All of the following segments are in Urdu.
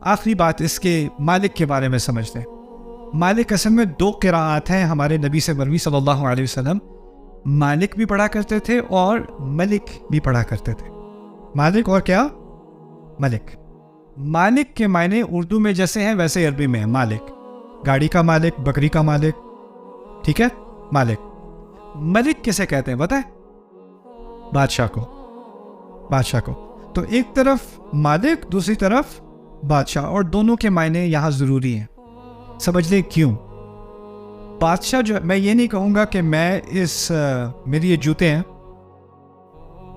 آخری بات اس کے مالک کے بارے میں سمجھتے ہیں. مالک اصل میں 2 قراءات ہیں ہمارے نبی سے مروی صلی اللہ علیہ وسلم. مالک بھی پڑھا کرتے تھے اور ملک بھی پڑھا کرتے تھے. مالک اور کیا؟ ملک. مالک کے معنی اردو میں جیسے ہیں ویسے عربی میں ہے. مالک گاڑی کا مالک، بکری کا مالک، ٹھیک ہے، مالک. ملک کسے کہتے ہیں بتائیں؟ بادشاہ کو. بادشاہ کو. تو ایک طرف مالک، دوسری طرف بادشاہ، اور دونوں کے معنی یہاں ضروری ہیں. سمجھ لیں کیوں. بادشاہ جو، میں یہ نہیں کہوں گا کہ میں میری یہ جوتے ہیں،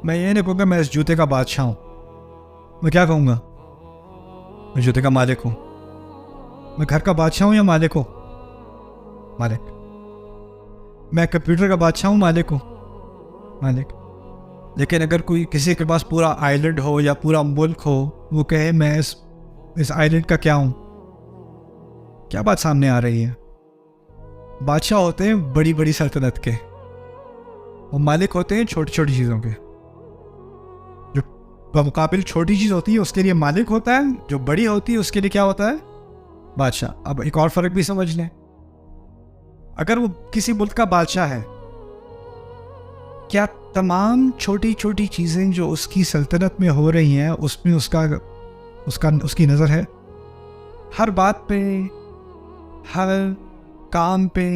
میں یہ نہیں کہوں گا میں اس جوتے کا بادشاہ ہوں. میں کیا کہوں گا؟ میں جوتے کا مالک ہوں. میں گھر کا بادشاہ ہوں یا مالک ہوں؟ مالک. میں کمپیوٹر کا بادشاہ ہوں، مالک ہوں، مالک. لیکن اگر کوئی کسی کے پاس پورا آئیلینڈ ہو یا پورا ملک ہو، وہ کہے میں اس آئیلینڈ کا کیا ہوں، کیا بات سامنے آ رہی ہے؟ بادشاہ ہوتے ہیں بڑی بڑی سلطنت کے، اور مالک ہوتے ہیں چھوٹی چھوٹی چیزوں کے. جو بمقابل چھوٹی چیز ہوتی ہے اس کے لیے مالک ہوتا ہے، جو بڑی ہوتی ہے اس کے لیے کیا ہوتا ہے؟ بادشاہ. اب ایک اور فرق بھی سمجھ لیں. اگر وہ کسی ملک کا بادشاہ ہے، کیا تمام چھوٹی چھوٹی چیزیں جو اس کی سلطنت میں ہو رہی ہیں اس میں اس کی نظر ہے؟ ہر بات پہ، ہر کام پہ،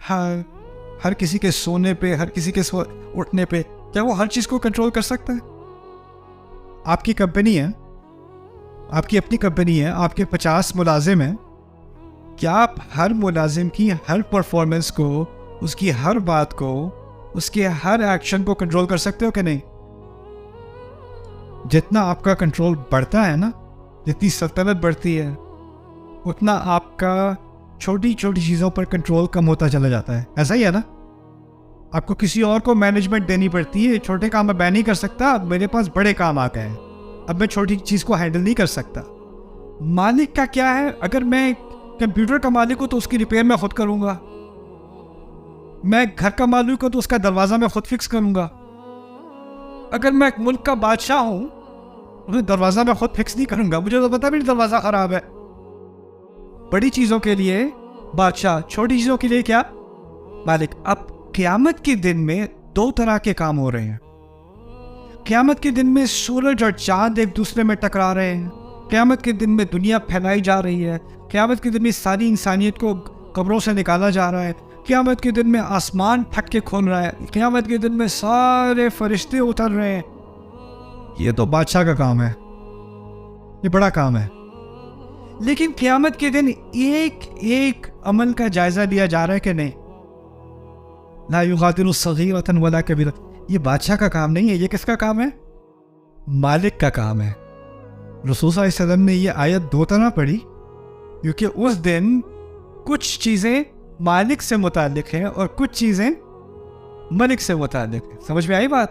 ہر کسی کے سونے پہ، ہر کسی کے اٹھنے پہ، کیا وہ ہر چیز کو کنٹرول کر سکتا ہے؟ آپ کی کمپنی ہے، آپ کی اپنی کمپنی ہے، آپ کے 50 ملازم ہیں. کیا آپ ہر ملازم کی ہر پرفارمنس کو، اس کی ہر بات کو، اس کے ہر ایکشن کو کنٹرول کر سکتے ہو کہ نہیں؟ جتنا آپ کا کنٹرول بڑھتا ہے نا، جتنی سلطنت بڑھتی ہے، اتنا آپ کا چھوٹی چھوٹی چیزوں پر کنٹرول کم ہوتا چلا جاتا ہے. ایسا ہی ہے نا؟ آپ کو کسی اور کو مینجمنٹ دینی پڑتی ہے. چھوٹے کام میں نہیں کر سکتا، اب میرے پاس بڑے کام آ گئے ہیں، اب میں چھوٹی چیز کو ہینڈل نہیں کر سکتا. مالک کا کیا ہے؟ اگر میں کمپیوٹر کا مالک ہوں تو اس کی ریپیئر میں خود کروں گا. میں گھر کا مالک ہوں تو اس کا دروازہ میں خود فکس کروں گا. اگر میں ایک ملک کا بادشاہ ہوں تو دروازہ میں خود فکس نہیں کروں گا، مجھے تو پتا بھی نہیں دروازہ خراب ہے. بڑی چیزوں کے لیے بادشاہ، چھوٹی چیزوں کے لیے کیا؟ مالک. اب قیامت کے دن میں 2 طرح کے کام ہو رہے ہیں. قیامت کے دن میں سورج اور چاند ایک دوسرے میں ٹکرا رہے ہیں. قیامت کے دن میں دنیا پھیلائی جا رہی ہے. قیامت کے دن میں ساری انسانیت کو قبروں سے نکالا جا رہا ہے. قیامت کے دن میں آسمان پھٹ کے کھول رہا ہے. قیامت کے دن میں سارے فرشتے اتر رہے ہیں. یہ تو بادشاہ کا کام ہے، یہ بڑا کام ہے. لیکن قیامت کے دن ایک ایک عمل کا جائزہ لیا جا رہا ہے کہ نہیں؟ لا یغادر صغیرۃ ولا کبیرۃ. یہ بادشاہ کا کام نہیں ہے. یہ کس کا کام ہے؟ مالک کا کام ہے. رسول صلی اللہ علیہ وسلم نے یہ آیت 2 طرح پڑھی کیونکہ اس دن کچھ چیزیں مالک سے متعلق ہیں اور کچھ چیزیں ملک سے متعلق ہیں. سمجھ میں آئی بات؟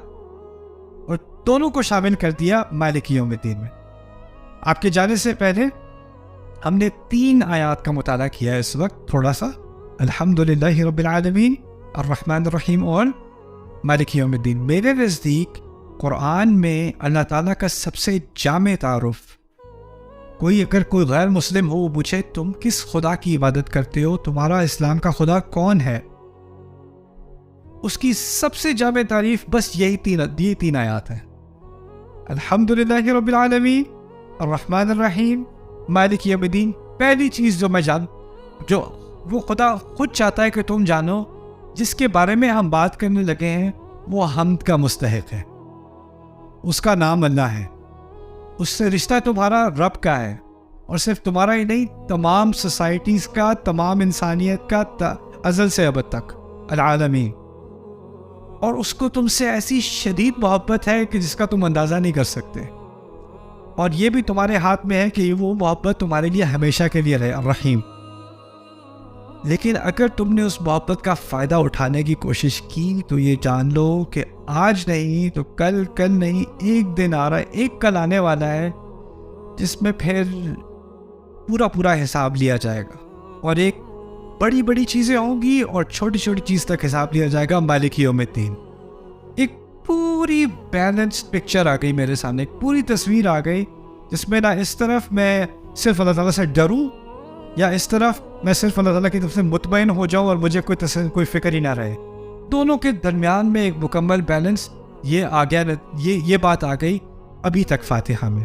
اور دونوں کو شامل کر دیا مالک یوم الدین میں. آپ کے جانے سے پہلے ہم نے 3 آیات کا مطالعہ کیا ہے اس وقت تھوڑا سا. الحمدللہ رب العالمین، الرحمن الرحیم اور مالک یوم الدین. میرے نزدیک قرآن میں اللہ تعالیٰ کا سب سے جامع تعارف، اگر کوئی غیر مسلم ہو وہ پوچھے تم کس خدا کی عبادت کرتے ہو، تمہارا اسلام کا خدا کون ہے، اس کی سب سے جامع تعریف بس یہی 3 آیات ہیں. الحمدللہ رب العالمین، الرحمن الرحیم، مالک یوم الدین. پہلی چیز جو وہ خدا خود چاہتا ہے کہ تم جانو، جس کے بارے میں ہم بات کرنے لگے ہیں، وہ حمد کا مستحق ہے. اس کا نام اللہ ہے. اس سے رشتہ تمہارا رب کا ہے، اور صرف تمہارا ہی نہیں، تمام سوسائٹیز کا، تمام انسانیت کا، ازل سے ابد تک، العالمین. اور اس کو تم سے ایسی شدید محبت ہے کہ جس کا تم اندازہ نہیں کر سکتے. اور یہ بھی تمہارے ہاتھ میں ہے کہ وہ محبت تمہارے لیے ہمیشہ کے لیے رہے، الرحیم. لیکن اگر تم نے اس محبت کا فائدہ اٹھانے کی کوشش کی تو یہ جان لو کہ آج نہیں تو کل نہیں، ایک دن آ رہا ہے، ایک کل آنے والا ہے جس میں پھر پورا حساب لیا جائے گا. اور ایک بڑی چیزیں ہوں گی اور چھوٹی چیز تک حساب لیا جائے گا. مالک یوم الدین. ایک پوری بیلنسڈ پکچر آ گئی میرے سامنے، ایک پوری تصویر آ گئی جس میں نہ اس طرف میں صرف اللہ تعالیٰ سے ڈروں یا اس طرف میں صرف اللہ تعالیٰ کی طرف سے مطمئن ہو جاؤں اور مجھے کوئی فکر ہی نہ رہے. دونوں کے درمیان میں ایک مکمل بیلنس یہ آ گیا, یہ بات آ گئی ابھی تک فاتحہ میں.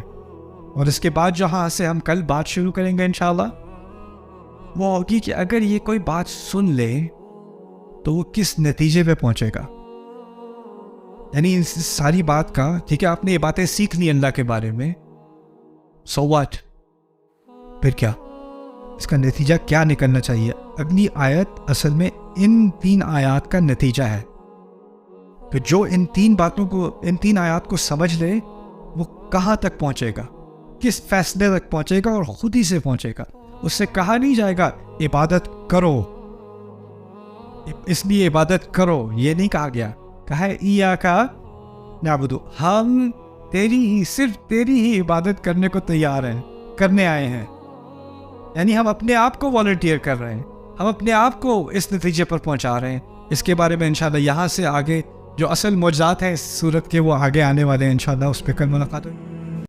اور اس کے بعد جہاں سے ہم کل بات شروع کریں گے انشاءاللہ وہ ہوگی کہ اگر یہ کوئی بات سن لے تو وہ کس نتیجے پہ پہنچے گا. یعنی اس ساری بات کا, ٹھیک ہے آپ نے یہ باتیں سیکھ لی اللہ کے بارے میں, سو واٹ, پھر کیا, اس کا نتیجہ کیا نکلنا چاہیے. اگلی آیت اصل میں ان 3 آیات کا نتیجہ ہے. کہ جو ان 3 باتوں کو, ان 3 آیات کو سمجھ لے وہ کہاں تک پہنچے گا, کس فیصلے تک پہنچے گا, اور خود ہی سے پہنچے گا. اس سے کہا نہیں جائے گا عبادت کرو, اس لیے عبادت کرو, یہ نہیں کہا گیا. کہا ہے ایاکا نعبدو, ہم صرف تیری ہی عبادت کرنے کو تیار ہیں, کرنے آئے ہیں. یعنی ہم اپنے آپ کو والنٹیئر کر رہے ہیں, ہم اپنے آپ کو اس نتیجے پر پہنچا رہے ہیں. اس کے بارے میں انشاءاللہ یہاں سے آگے جو اصل معجزات ہیں اس صورت کے وہ آگے آنے والے ہیں انشاءاللہ, اس پہ کل ملاقات ہوگی.